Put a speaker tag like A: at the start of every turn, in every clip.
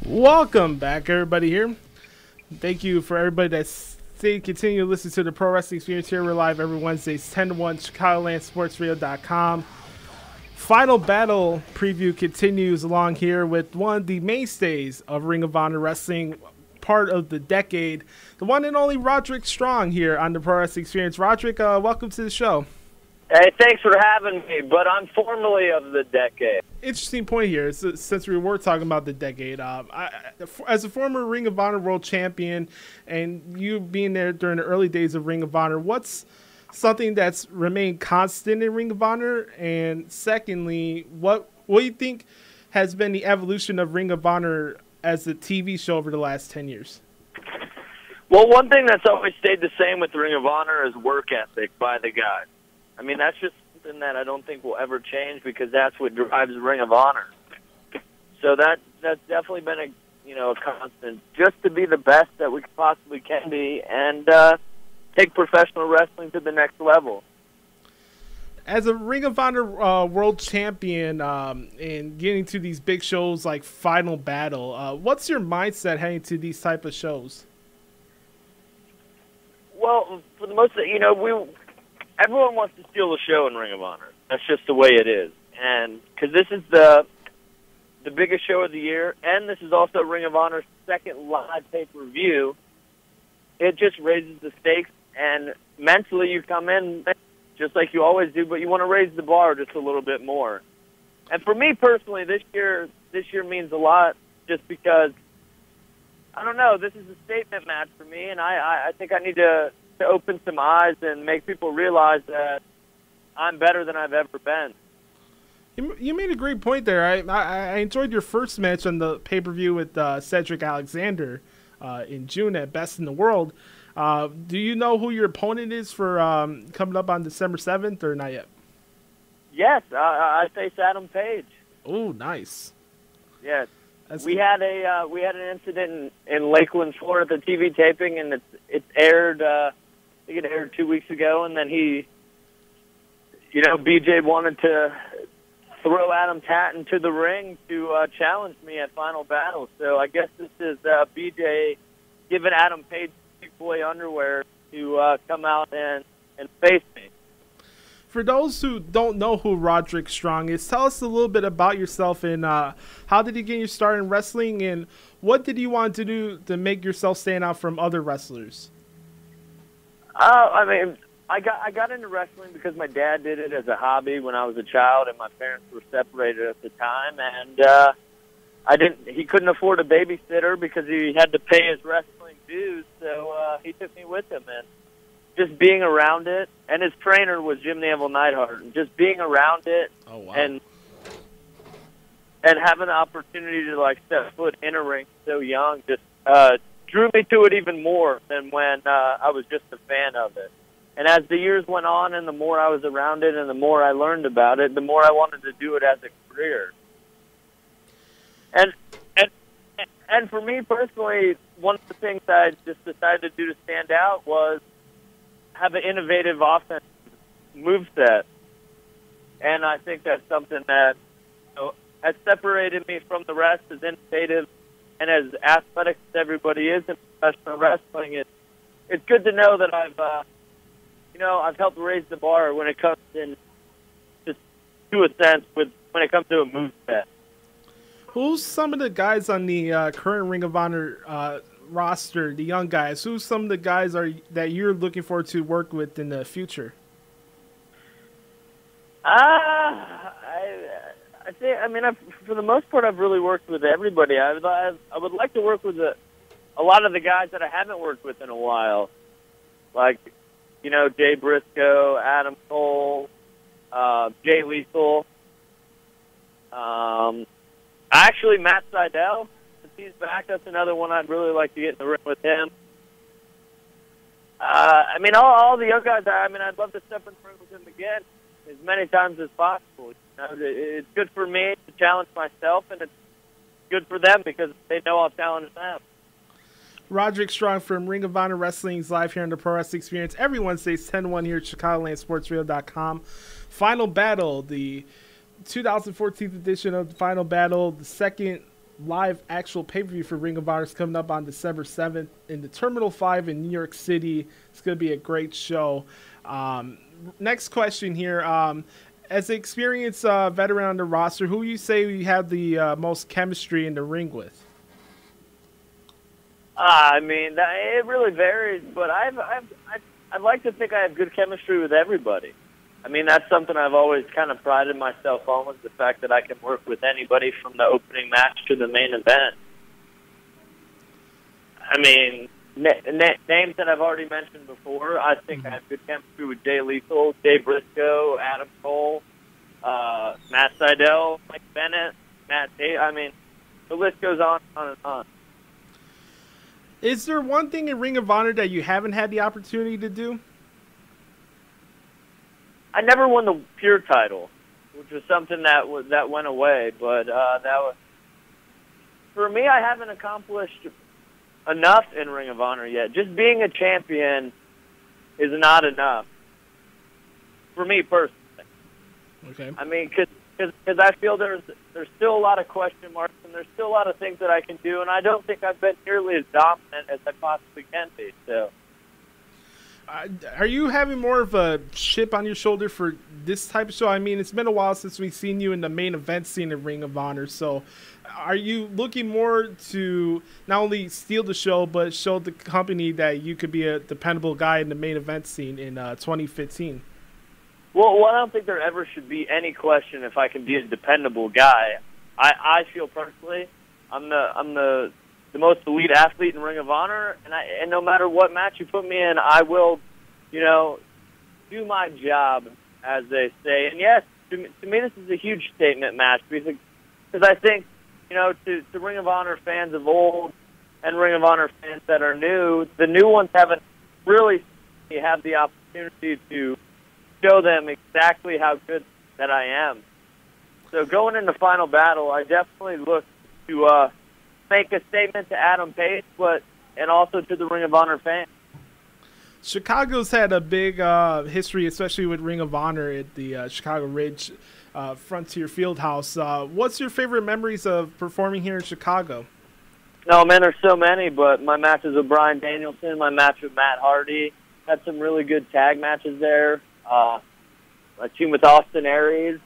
A: Welcome back, everybody here. Thank you for everybody that's continue to listen to the Pro Wrestling Experience here. We're live every Wednesdays, 10 to 1, ChicagolandSportsRadio.com. Final Battle preview continues along here with one of the mainstays of Ring of Honor Wrestling, part of the decade, the one and only Roderick Strong here on the Pro Wrestling Experience. Roderick, welcome to the show.
B: Hey, thanks for having me, but I'm formerly of the decade.
A: Interesting point here, since we were talking about the decade. As a former Ring of Honor World Champion, and you being there during the early days of Ring of Honor, what's something that's remained constant in Ring of Honor? And secondly, what do you think has been the evolution of Ring of Honor as a TV show over the last 10 years?
B: Well, one thing that's always stayed the same with Ring of Honor is work ethic by the guys. I mean, that's just something that I don't think will ever change because that's what drives Ring of Honor. So that's definitely been a constant, just to be the best that we possibly can be and take professional wrestling to the next level.
A: As a Ring of Honor World Champion and getting to these big shows like Final Battle, what's your mindset heading to these type of shows?
B: Well, for the most part, everyone wants to steal the show in Ring of Honor. That's just the way it is. And because this is the biggest show of the year, and this is also Ring of Honor's second live pay-per-view, it just raises the stakes. And mentally, you come in just like you always do, but you want to raise the bar just a little bit more. And for me personally, this year means a lot just because, I don't know, this is a statement match for me, and I think I need to open some eyes and make people realize that I'm better than I've ever been.
A: You made a great point there. I enjoyed your first match on the pay-per-view with Cedric Alexander in June at Best in the World. Do you know who your opponent is for coming up on December 7th or not yet?
B: Yes, I face Adam Page.
A: Oh, nice.
B: Yes. We had an incident in Lakeland, Florida, at the TV taping, and it aired. I think it aired 2 weeks ago, and then BJ wanted to throw Adam Tatton to the ring to challenge me at Final Battle. So I guess this is BJ giving Adam Page big boy underwear to come out and face me.
A: For those who don't know who Roderick Strong is, tell us a little bit about yourself and how did you get your start in wrestling, and what did you want to do to make yourself stand out from other wrestlers?
B: I got into wrestling because my dad did it as a hobby when I was a child, and my parents were separated at the time, and he couldn't afford a babysitter because he had to pay his wrestling dues, so he took me with him, and just being around it, and his trainer was Jim Neville Neidhart, and just being around it,
A: oh, wow,
B: and having the opportunity to step foot in a ring so young just drew me to it even more than when I was just a fan of it. And as the years went on, and the more I was around it, and the more I learned about it, the more I wanted to do it as a career. And for me personally, one of the things I just decided to do to stand out was have an innovative offensive moveset. And I think that's something that has separated me from the rest, as innovative and as athletic as everybody is in professional wrestling. It's good to know that I've helped raise the bar when it comes in, just to a sense, when it comes to a moveset.
A: Who's some of the guys on the current Ring of Honor roster, the young guys? Who's some of the guys that you're looking forward to work with in the future? For the most part, I've really worked with everybody. I would like to work with a lot of the guys that I haven't worked with in a while, like Jay Briscoe, Adam Cole, Jay Lethal. Actually, Matt Sydal, since he's back, that's another one I'd really like to get in the ring with him. All the young guys, I'd love to step in the ring with him again as many times as possible. It's good for me to challenge myself, and it's good for them because they know I'll challenge them. Roderick Strong from Ring of Honor Wrestling is live here on the Pro Wrestling Experience every Wednesday, 10 to 1 here at ChicagolandSportsRadio.com. Final Battle, the 2014 edition of the Final Battle, the second live actual pay-per-view for Ring of Honor is coming up on December 7th in the Terminal 5 in New York City. It's going to be a great show. Next question here. As an experienced veteran on the roster, who you say you have the most chemistry in the ring with?
B: I mean, it really varies, but I'd like to think I have good chemistry with everybody. I mean, that's something I've always kind of prided myself on, was the fact that I can work with anybody from the opening match to the main event. I mean, names that I've already mentioned before, I think I have good chemistry with Jay Lethal, Jay Briscoe, Adam Cole, Matt Sydal, Mike Bennett, Matt Tate. I mean, the list goes on and on.
A: Is there one thing in Ring of Honor that you haven't had the opportunity to do?
B: I never won the Pure title, which was something that went away. But that was, for me, I haven't accomplished enough in Ring of Honor yet. Just being a champion is not enough for me personally. Okay. I mean, because I feel there's still a lot of question marks, and there's still a lot of things that I can do, and I don't think I've been nearly as dominant as I possibly can be. So,
A: are you having more of a chip on your shoulder for this type of show? I mean, it's been a while since we've seen you in the main event scene of Ring of Honor. So, are you looking more to not only steal the show, but show the company that you could be a dependable guy in the main event scene in 2015?
B: Well, I don't think there ever should be any question if I can be a dependable guy. I feel personally, I'm the most elite athlete in Ring of Honor, and no matter what match you put me in, I will, do my job, as they say. And yes, to me, this is a huge statement match because I think, to Ring of Honor fans of old and Ring of Honor fans that are new, the new ones haven't really had the opportunity to show them exactly how good that I am. So going into Final Battle, I definitely look to make a statement to Adam Page, and also to the Ring of Honor fans.
A: Chicago's had a big history, especially with Ring of Honor at the Chicago Ridge Frontier Fieldhouse. What's your favorite memories of performing here in Chicago?
B: No, man, there's so many, but my matches with Bryan Danielson, my match with Matt Hardy, had some really good tag matches there. My team with Austin Aries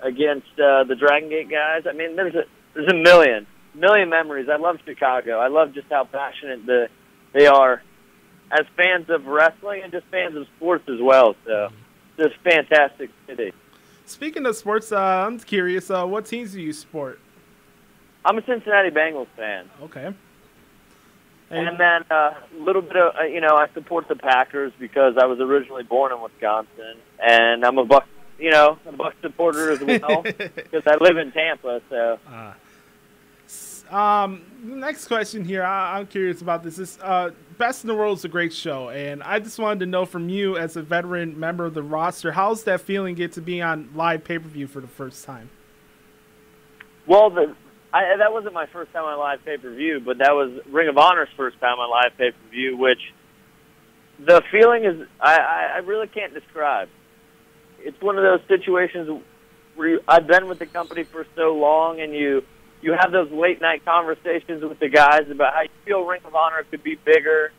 B: against the Dragon Gate guys. I mean, there's a million memories. I love Chicago. I love just how passionate they are as fans of wrestling and just fans of sports as well. So, just fantastic city.
A: Speaking of sports, I'm curious, what teams do you support?
B: I'm a Cincinnati Bengals fan.
A: Okay.
B: And then a little bit of, I support the Packers because I was originally born in Wisconsin, and I'm a Bucs supporter as well because I live in Tampa. So,
A: next question here. I'm curious about this. This Best in the World is a great show, and I just wanted to know from you as a veteran member of the roster, how's that feeling get to be on live pay-per-view for the first time?
B: Well, that wasn't my first time on live pay-per-view, but that was Ring of Honor's first time on live pay-per-view, which the feeling is I really can't describe. It's one of those situations where I've been with the company for so long, and you have those late-night conversations with the guys about how you feel Ring of Honor could be bigger,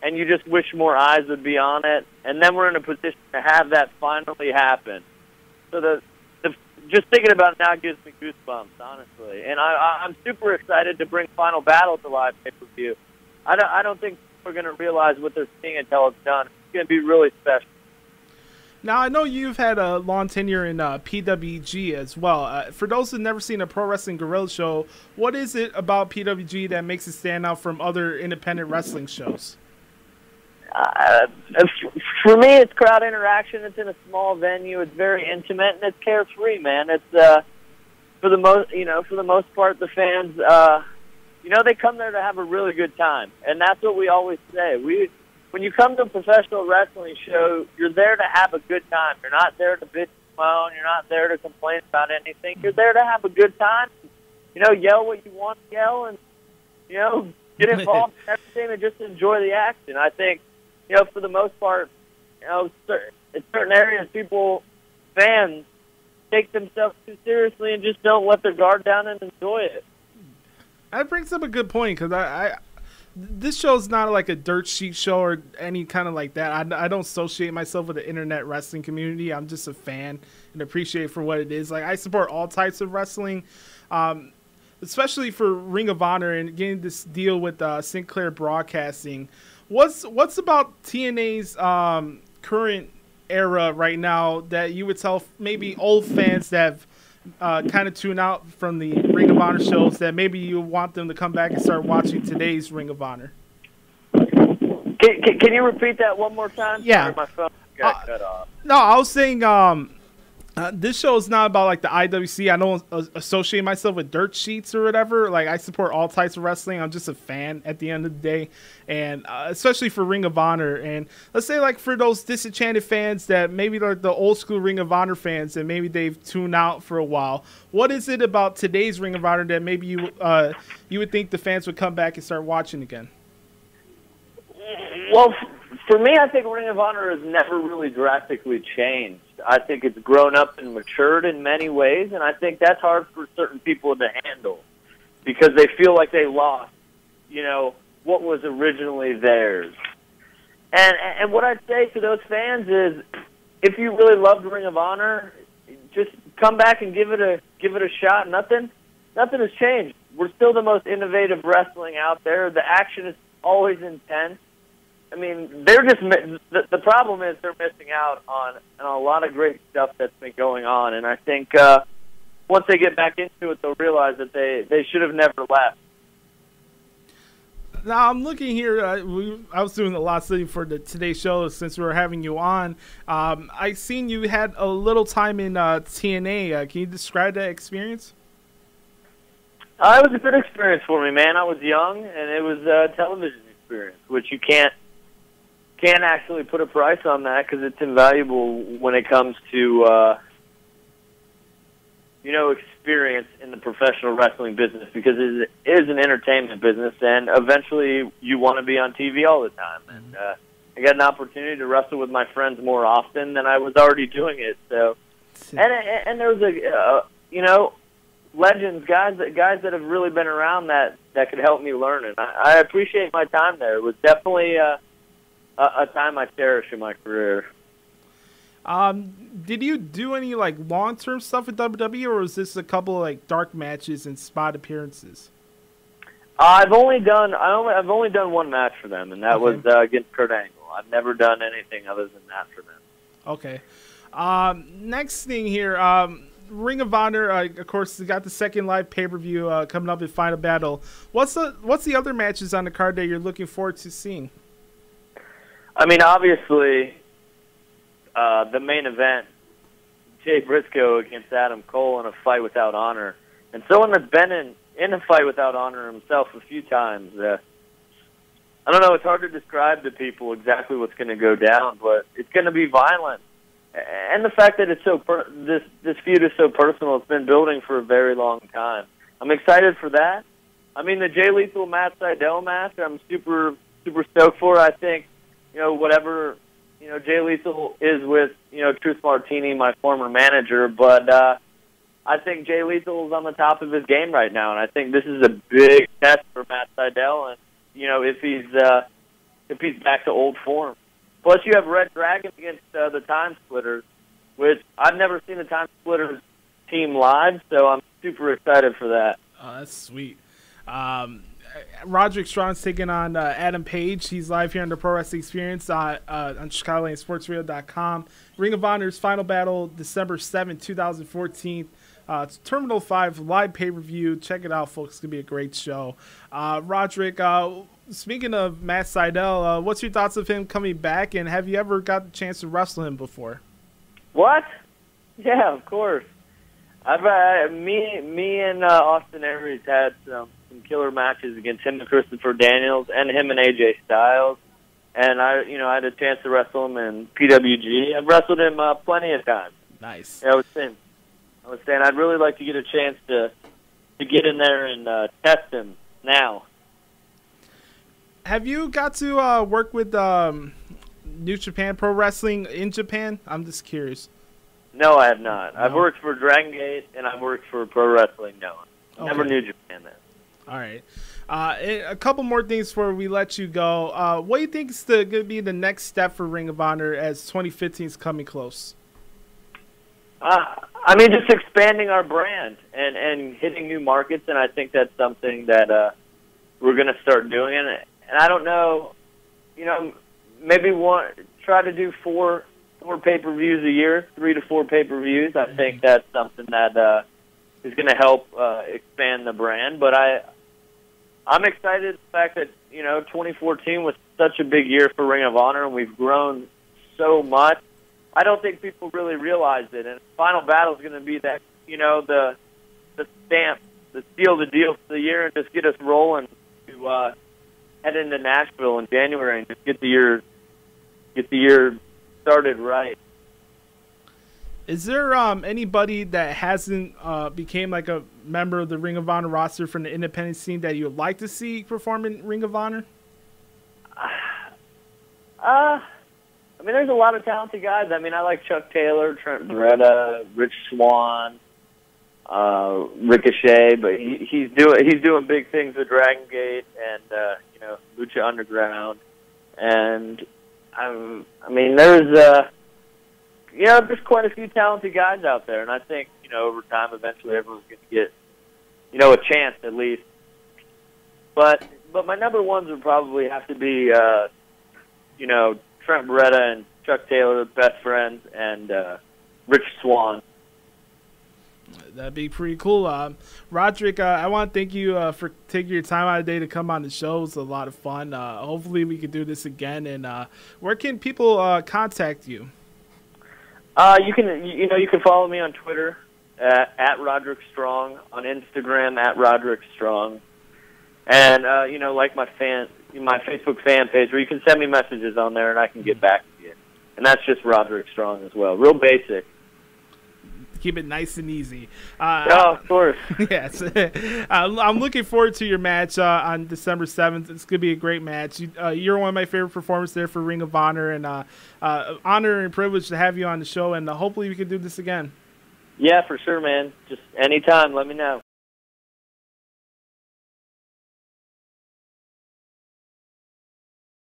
B: and you just wish more eyes would be on it, and then we're in a position to have that finally happen. So just thinking about it now gives me goosebumps, honestly. And I'm super excited to bring Final Battle to live pay-per-view. I don't think we're going to realize what they're seeing until it's done. It's going to be really special.
A: Now, I know you've had a long tenure in PWG as well. For those who've never seen a Pro Wrestling Guerrilla show, what is it about PWG that makes it stand out from other independent wrestling shows?
B: For me, it's crowd interaction. It's in a small venue. It's very intimate, and it's carefree, man. It's for the most part, the fans, they come there to have a really good time, and that's what we always say. When you come to a professional wrestling show, you're there to have a good time. You're not there to bitch and moan. You're not there to complain about anything. You're there to have a good time. Yell what you want to yell, and get involved in everything and just enjoy the action. I think. For the most part, in certain areas, fans take themselves too seriously and just don't let their guard down and enjoy it.
A: That brings up a good point because this show is not like a dirt sheet show or any kind of like that. I don't associate myself with the internet wrestling community. I'm just a fan and appreciate it for what it is. Like, I support all types of wrestling, especially for Ring of Honor and getting this deal with Sinclair Broadcasting. What's about TNA's current era right now that you would tell maybe old fans that have kind of tune out from the Ring of Honor shows that maybe you want them to come back and start watching today's Ring of Honor?
B: Can you repeat that one more time?
A: Yeah.
B: Sorry, my phone got cut off.
A: No, I was saying this show is not about like the IWC. I don't associate myself with dirt sheets or whatever. Like, I support all types of wrestling. I'm just a fan at the end of the day, and especially for Ring of Honor. And let's say like for those disenchanted fans that maybe like the old school Ring of Honor fans and maybe they've tuned out for a while. What is it about today's Ring of Honor that maybe you would think the fans would come back and start watching again?
B: Well, for me, I think Ring of Honor has never really drastically changed. I think it's grown up and matured in many ways, and I think that's hard for certain people to handle because they feel like they lost, what was originally theirs. And what I'd say to those fans is, if you really loved Ring of Honor, just come back and give it a shot. Nothing has changed. We're still the most innovative wrestling out there. The action is always intense. I mean, they're just the problem is they're missing out on a lot of great stuff that's been going on, and I think once they get back into it, they'll realize that they should have never left.
A: Now I'm looking here. I was doing a lot of study for today's show since we were having you on. I seen you had a little time in TNA. Can you describe that experience?
B: It was a good experience for me, man. I was young, and it was a television experience, which you can't actually put a price on that because it's invaluable when it comes to experience in the professional wrestling business, because it is an entertainment business, and eventually you want to be on TV all the time. And I got an opportunity to wrestle with my friends more often than I was already doing it. So, and there was legends, guys that have really been around that could help me learn, and I appreciate my time there. It was definitely a time I cherish in my career.
A: Did you do any like long-term stuff with WWE, or was this a couple of like dark matches and spot appearances?
B: I've only done one match for them, and that was against Kurt Angle. I've never done anything other than that for them.
A: Okay. Next thing here, Ring of Honor, of course, they got the second live pay-per-view coming up in Final Battle. What's the other matches on the card that you're looking forward to seeing?
B: I mean, obviously, the main event, Jay Briscoe against Adam Cole in a fight without honor. And someone that's been in a fight without honor himself a few times. I don't know, it's hard to describe to people exactly what's going to go down, but it's going to be violent. And the fact that it's this feud is so personal, it's been building for a very long time. I'm excited for that. I mean, the Jay Lethal Matt Sydal match, I'm super, super stoked for. I think, whatever, Jay Lethal is with, Truth Martini, my former manager, but I think Jay Lethal is on the top of his game right now, and I think this is a big test for Matt Sydal, and, if he's back to old form. Plus, you have Red Dragon against the Time Splitters, which I've never seen the Time Splitters team live, so I'm super excited for that.
A: Oh, that's sweet. Roderick Strong's taking on Adam Page. He's live here on the Pro Wrestling Experience on ChicagolandSportsRadio.com. Ring of Honor's Final Battle, December 7th, 2014. It's Terminal 5 live pay-per-view. Check it out, folks. It's going to be a great show. Roderick, speaking of Matt Sydal, what's your thoughts of him coming back, and have you ever got the chance to wrestle him before?
B: What? Yeah, of course. Me and Austin Aries had some killer matches against him and Christopher Daniels, and him and AJ Styles. And I had a chance to wrestle him in PWG. I've wrestled him plenty of times.
A: Nice.
B: Yeah, I was saying I'd really like to get a chance to get in there and test him now.
A: Have you got to work with New Japan Pro Wrestling in Japan? I'm just curious.
B: No, I have not.
A: No.
B: I've worked for Dragon Gate, and I've worked for Pro Wrestling. No, never New Japan then.
A: All right. A couple more things before we let you go. What do you think is going to be the next step for Ring of Honor as 2015 is coming close?
B: I mean, just expanding our brand and hitting new markets, and I think that's something that we're going to start doing. And I don't know, maybe try to do four pay-per-views a year, 3 to 4 pay-per-views. I think that's something that is going to help expand the brand. But I'm excited the fact that 2014 was such a big year for Ring of Honor, and we've grown so much. I don't think people really realized it. And the final battle is going to be that the stamp, the seal the deal for the year, and just get us rolling to head into Nashville in January and just get the year started right.
A: Is there anybody that hasn't became like a member of the Ring of Honor roster from the independent scene that you would like to see perform in Ring of Honor?
B: I mean, there's a lot of talented guys. I mean, I like Chuck Taylor, Trent Beretta, Rich Swann, Ricochet, but he's doing big things with Dragon Gate and Lucha Underground, and I mean, there's quite a few talented guys out there, and I think over time, eventually, everyone's going to get a chance at least. But my number ones would probably have to be Trent Beretta and Chuck Taylor, best friends, and Rich Swann.
A: That'd be pretty cool. Roderick, I want to thank you for taking your time out of the day to come on the show. It was a lot of fun. Hopefully we can do this again. And where can people contact you?
B: You can follow me on Twitter at Roderick Strong, on Instagram at Roderick Strong, and like my Facebook fan page, where you can send me messages on there and I can get back to you. And that's just Roderick Strong as well. Real basic.
A: Keep it nice and easy.
B: Of course.
A: Yes. I'm looking forward to your match on December 7th. It's going to be a great match. You're one of my favorite performers there for Ring of Honor, and honor and privilege to have you on the show, and hopefully we can do this again.
B: Yeah, for sure, man. Just anytime, let me know.